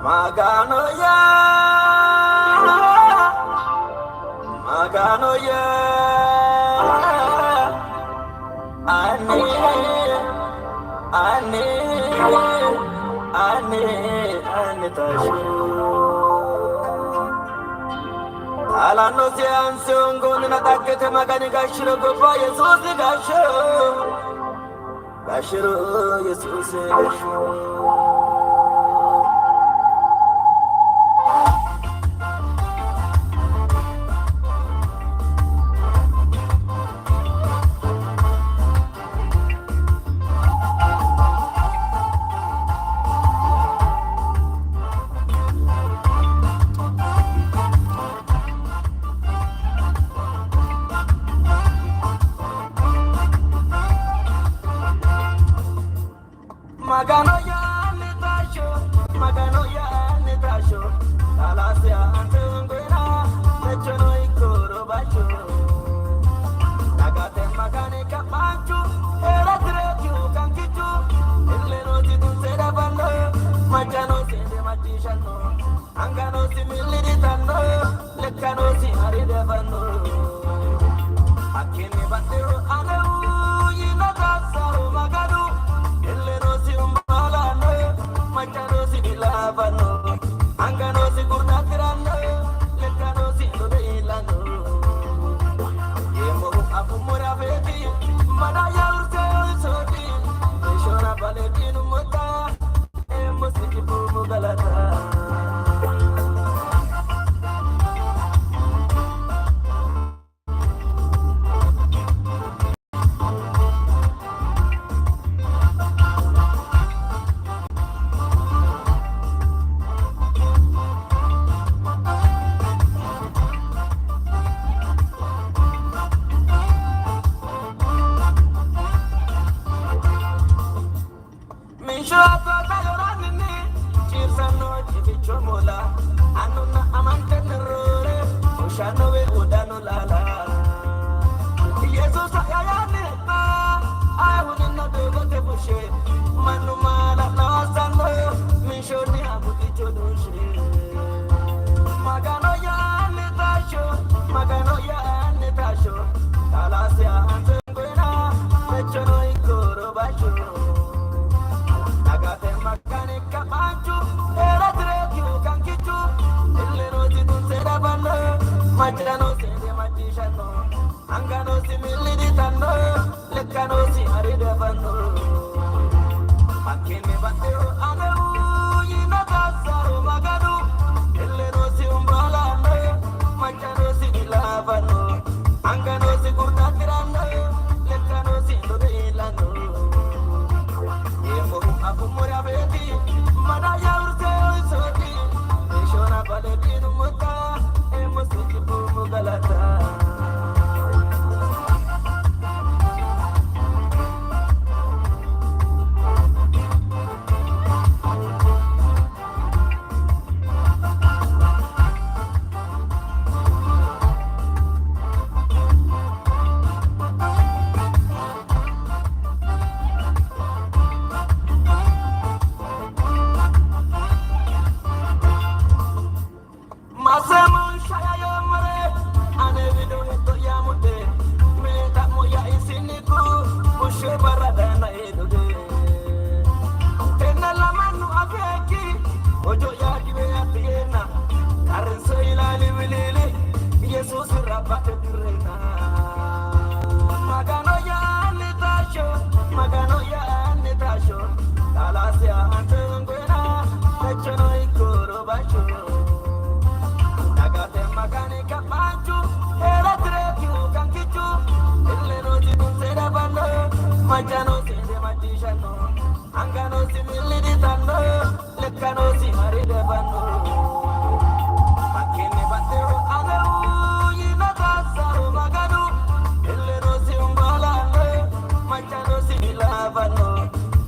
Maganoya, Maganoya, Ane, Ane, Ane, Ane Tashu. Alano se ansongo na takete magani gashiro gopa Yesus gashiro Yesus gashiro. Maganoya netasho, Maganoya netasho, Talasia antungena, Nechono ikoro bacho. Nagate magane kapanchu, era trechu kankichu, Eleno jitu seda bando, Machano sede matishano, Angano similitano, Lekano si haride bando. Akini batero aneu, Yinagasaru magadu. Machano si dilavano, angano si gurnatirano, lekano si dodelano. Yemo apu moraveti, madaya urse soti, shona baletinu mata, emo si kipu mugalata. Machano sede matishano, angano similitano, lekano si haride bando. Makene batero aneu, yinagasaru magadu, eleno si umbalano, machano si dilavano, angano si gurnatirano, lekano si dodelano. Yemo apu moraveti, madaya urse soti, shona baletinu muta. Galata. Machano sede matishano, angano similitano, lekano si haride bando. Makene batero aneu, yinagasaru magadu, eleno si umbalano, machano si dilavano,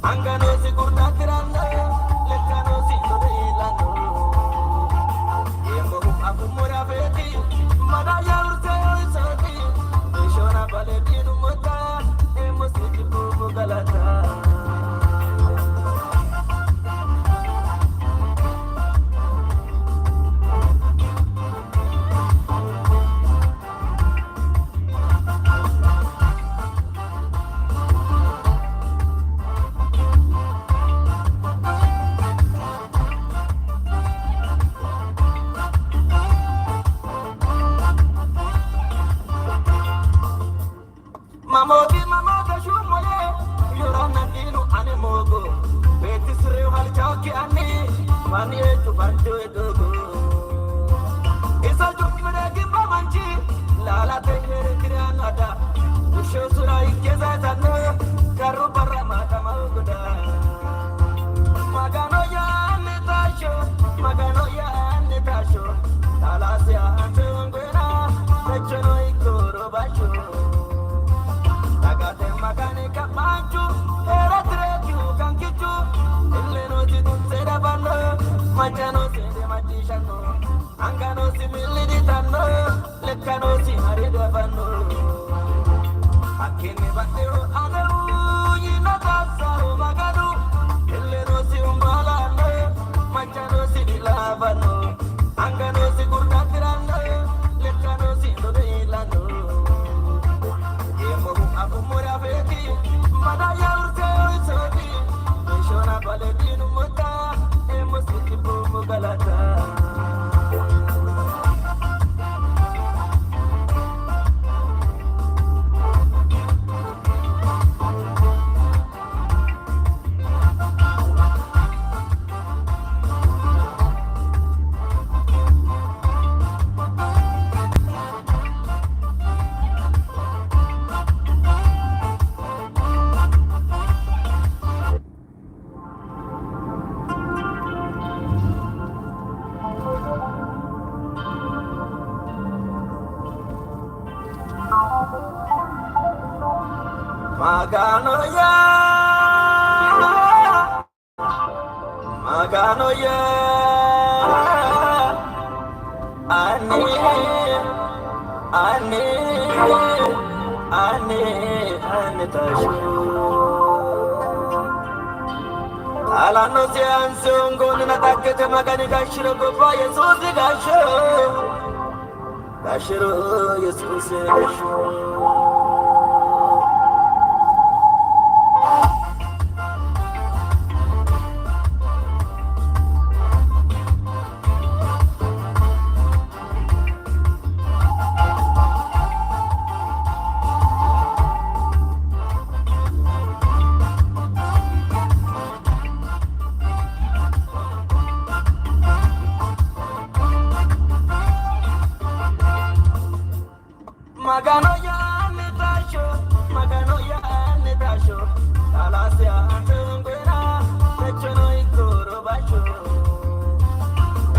angano si gurnatirano, lekano si dodelano. Yemo apu moraveti, madaya urse soti, shona baletinu muta. Galata. ani mani tu bantu itu isa jumre gimba manchi lala tengere krian ada usho surai keza tanu karu barra mata maguda magano ya netasho talasia antungena techono ikoro basho agate magane kamanchu era treju kankichu illeno jidun sera bando machano sere matishano angano similidi tanno lekkano si harida bando akene batero anu yina tasaro magadu illeno si umbalano machano si dilabano angano si kurdatirano lekkano si dodelano yemo abu murabeti madaya urse sodi shona baledinu muta emusiki bumu galata Magano ya ane tashu alano se ansongo na takete magani gashiro gopa yesus gashiro yesus gasho Magano ya netasho talasia antungena techono ikoro basho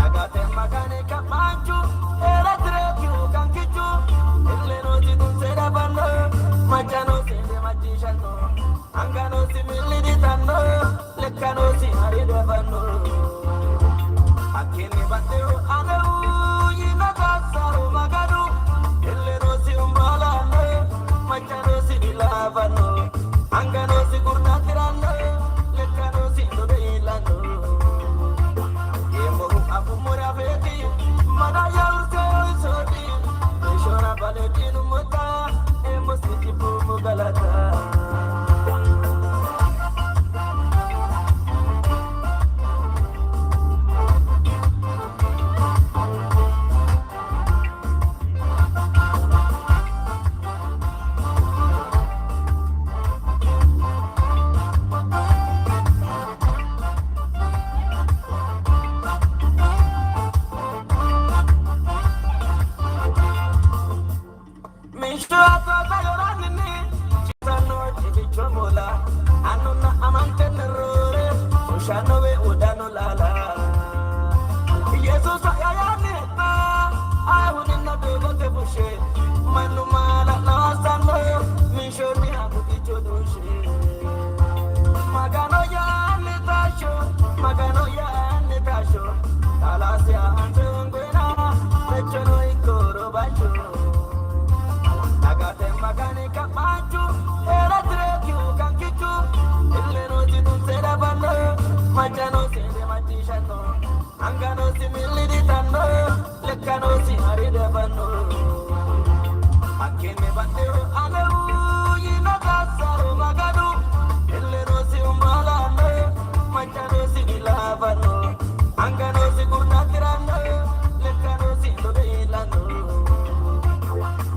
agate magane kamanchu era treju kankichu illeno jidun sera bando machano sere matishano angano similidi tanno lekkano si harida bando akene batero anu yina tasaro magadu illeno si umbalano machano si dilabano angano si kurnatirano lekkano si dodelano yemo abu murabeti madaya urse sodi shona baledinu muta emusiki bumu galata Magano ya netasho talasia antungena techono ikoro basho agate magane kamanchu era treju kankichu illeno jidun sera bando machano sere matishano angano similidi tanno lekkano si harida bando akene batero anu yina tasaro magadu illeno si umbalano machano si dilabano angano si kurnatirano lekkano si dodelano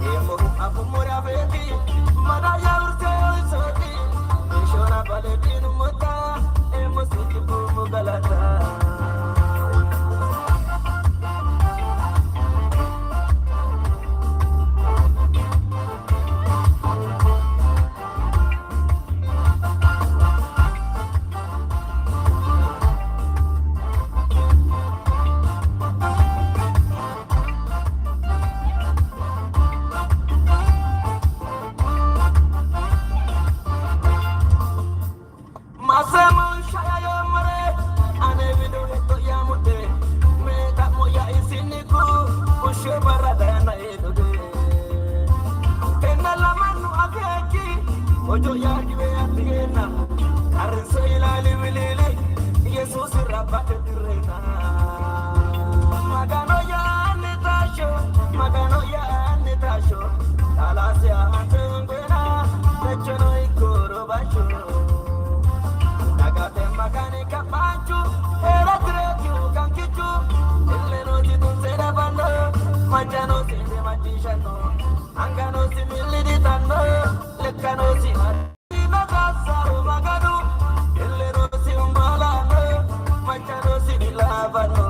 yemo abu murabeti madaya urse sodi shona baledinu muta emusiki bumu galata Asamun shaya yamare, ane vidu heto yamude. Me tak moya isiniku, ushe barada na edude. Kenala manu ageki, ojo ya diwe atigena. Arso ilali wilili, Jesus rabate direna. Magano ya netasho, magano ya netasho. Alasia antengwena, lechono ikoro basho. Nagate magane kapanchu, era treju kankichu. Illeno jitun sera bando, manjano sinde majishano. Angano simili ditano, lekano simari. Nagasaru maganu, illeno simbalano, manjano similabano.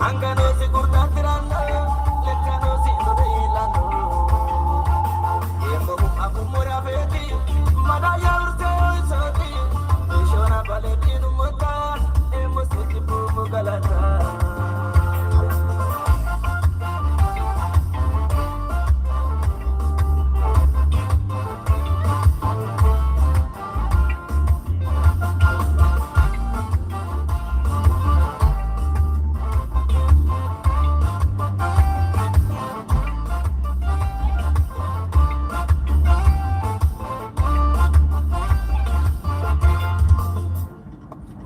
Angano sigurtatirano, lekano simudilano. Yembo aku murabeti, madaya urte soti. Ishona baletinu muta, emo sutipu mugalata.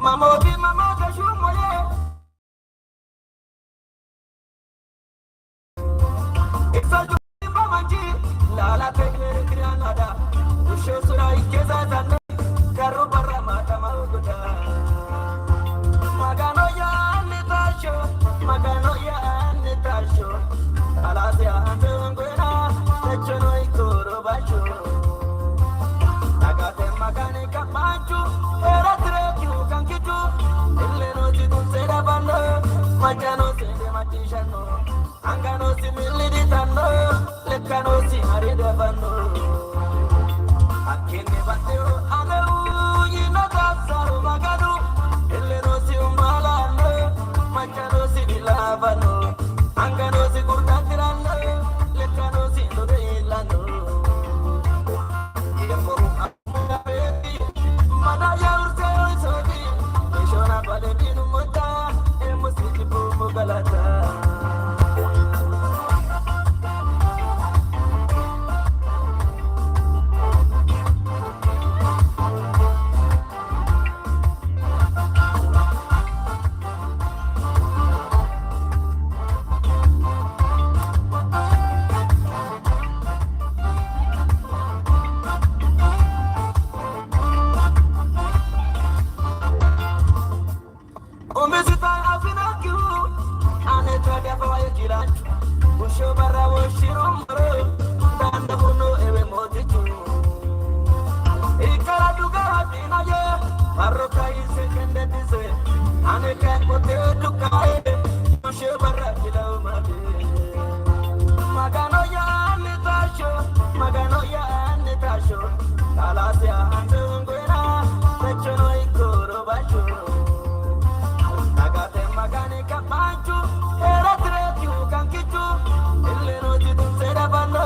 Mama da shumoye. Isajo mamanji, lala tegere krianada. Usho sura ikeza zanu, karu barra mata maruguda. Magano ya netasho, magano ya netasho. Alasia antengwena, lechono ikoro basho. Nagate magane kapanchu, era treju kankichu. Illeno jitun sera bando, manjano sende matishano. Angano simili ditano, lekano simari devano. Akene bateo aneu, yino kasaru maganu. Illeno simbalano, manjano similabano. Angano sigurtatirano, lekano simudilano. Yembo amurabeti, madaya urte soti. Ishona baletinu muta, emo sutipu mugalata. Umezita afinaku, aneta defa yekiranchu. Usho barra woshiromoro, danda kuno ewe motichu. Ikara duga hatina ye, barroka ise kende dise. Aneka kote dukae, usho barra kila umade. Magano ya netasho, magano ya netasho. Alasia antengwena, lechono ikoro basho. Nagate magane kapanchu, era treju kankichu. Illeno jitun sera bando,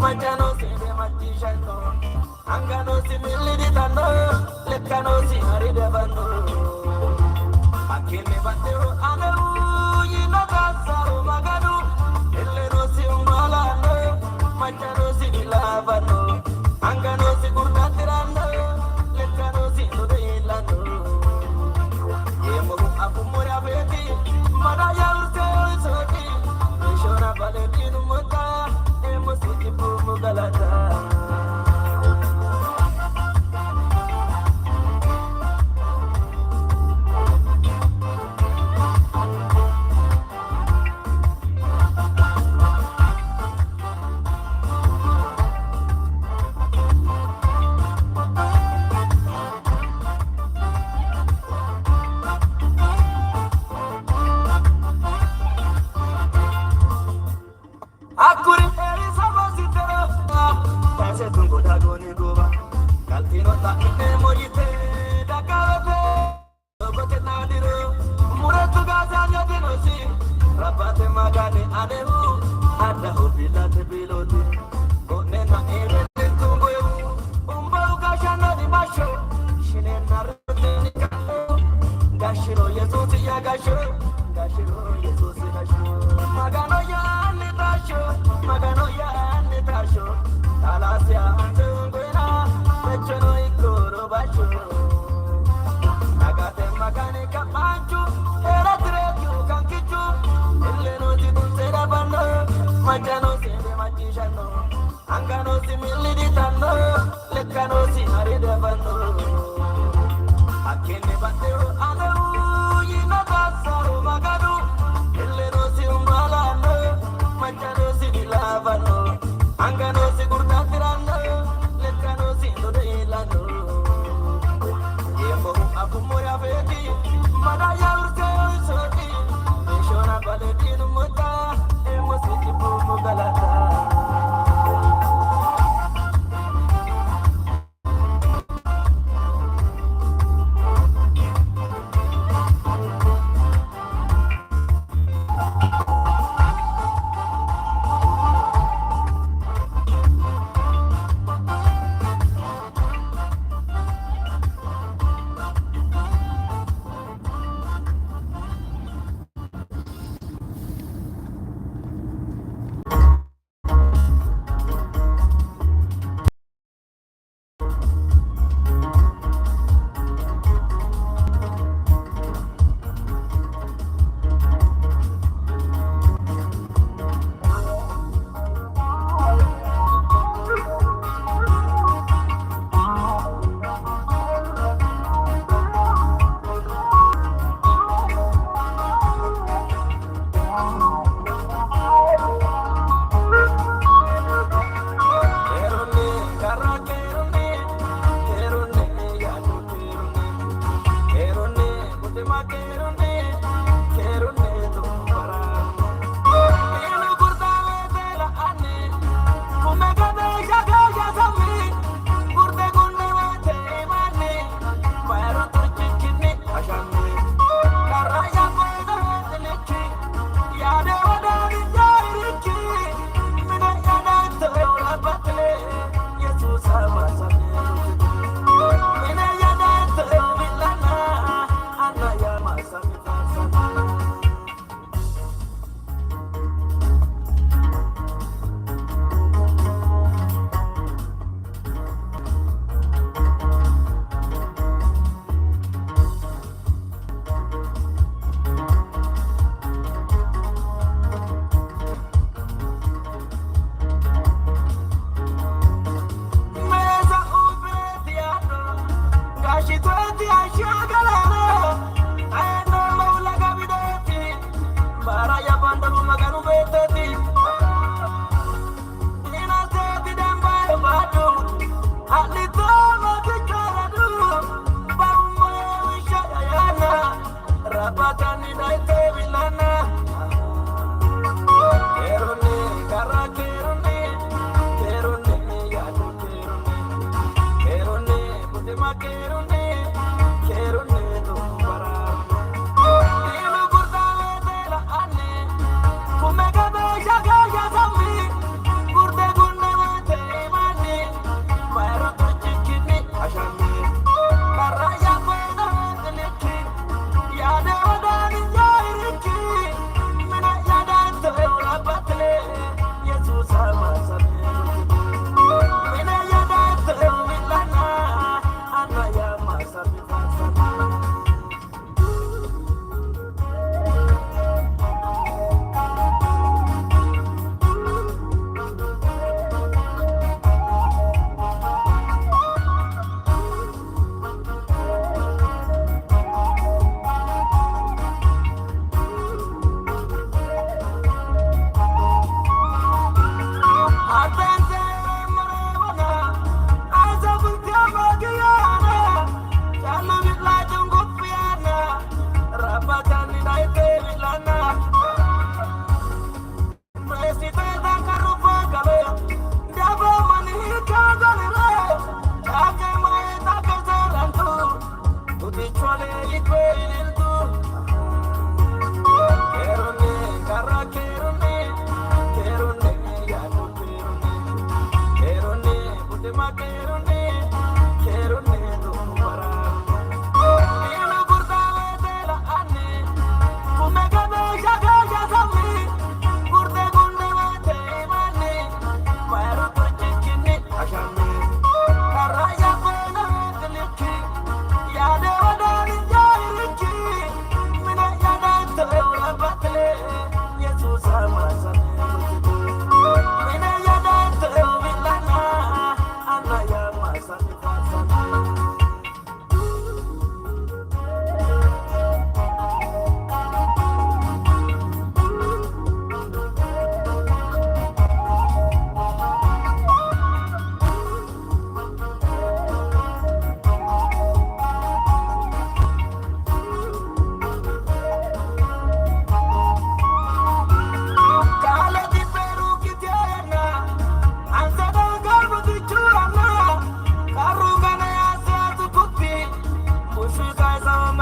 manjano sende matishano. Angano simili ditano, lekano simari devano. Akene bateo aneu, yino kasaru maganu. Illeno simbalano, manjano similabano. Angano sigurtatirano, lekano simudilano. Yembo aku murabeti, madaya urte soti. Ishona baletinu muta, emo sutipu mugalata. Gashiro Yesus ya gasho, Gashiro Yesus gasho. Magano ya netasho, Magano ya netasho. Talasia antungwena, Pechono ikoro basho. Agate magane kapanchu, era treju kankichu. Illeno jidun sera bando, Majano sende majishano. Angano simili ditano, Lekano si haride bando. Akene bateo aleu yina kasaro magadu elleno si umbalano manjano si dilavano angano si gurdatirano lekano si dodelano yemo apumoya veti madaya urse soti shona baledinu muta emo si tipu mugalata.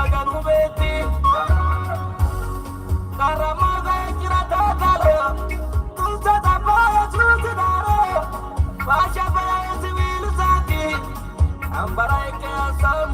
maganu beti karamaga kira tatalo tulsa tapa chuti daro pasha baya civil sati ambara ke asam